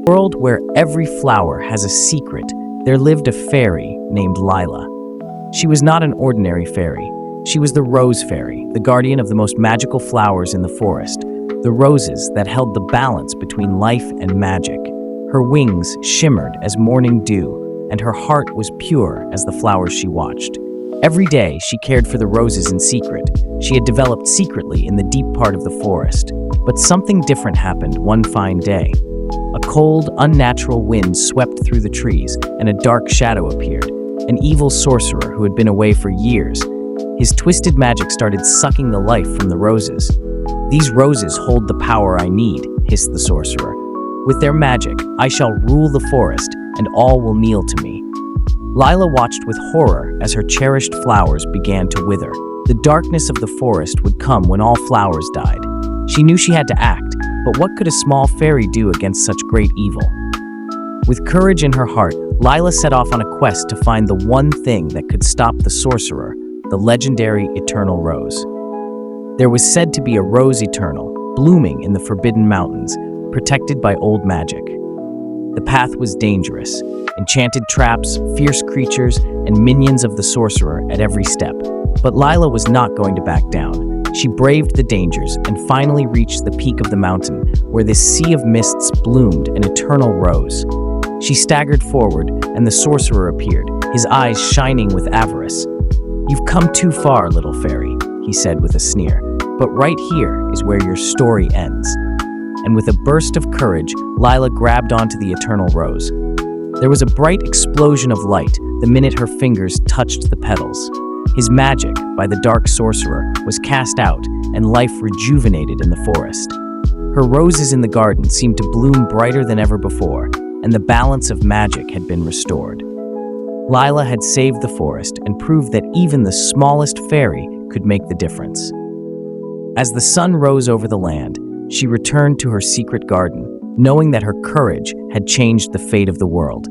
World where every flower has a secret, there lived a fairy named Lila. She was not an ordinary fairy. She was the Rose Fairy, the guardian of the most magical flowers in the forest, the roses that held the balance between life and magic. Her wings shimmered as morning dew, and her heart was pure as the flowers she watched. Every day, she cared for the roses in secret. She had developed secretly in the deep part of the forest. But something different happened one fine day. A cold, unnatural wind swept through the trees, and a dark shadow appeared, an evil sorcerer who had been away for years. His twisted magic started sucking the life from the roses. "These roses hold the power I need," hissed the sorcerer. "With their magic, I shall rule the forest, and all will kneel to me." Lila watched with horror as her cherished flowers began to wither. The darkness of the forest would come when all flowers died. She knew she had to act, but what could a small fairy do against such great evil? With courage in her heart, Lila set off on a quest to find the one thing that could stop the sorcerer, the legendary eternal rose. There was said to be a rose eternal, blooming in the Forbidden Mountains, protected by old magic. The path was dangerous, enchanted traps, fierce creatures, and minions of the sorcerer at every step. But Lila was not going to back down. She braved the dangers and finally reached the peak of the mountain, where this sea of mists bloomed an eternal rose. She staggered forward, and the sorcerer appeared, his eyes shining with avarice. "You've come too far, little fairy," he said with a sneer, "but right here is where your story ends." And with a burst of courage, Lila grabbed onto the eternal rose. There was a bright explosion of light the minute her fingers touched the petals. His magic, by the dark sorcerer, was cast out, and life rejuvenated in the forest. Her roses in the garden seemed to bloom brighter than ever before, and the balance of magic had been restored. Lila had saved the forest and proved that even the smallest fairy could make the difference. As the sun rose over the land, she returned to her secret garden, knowing that her courage had changed the fate of the world.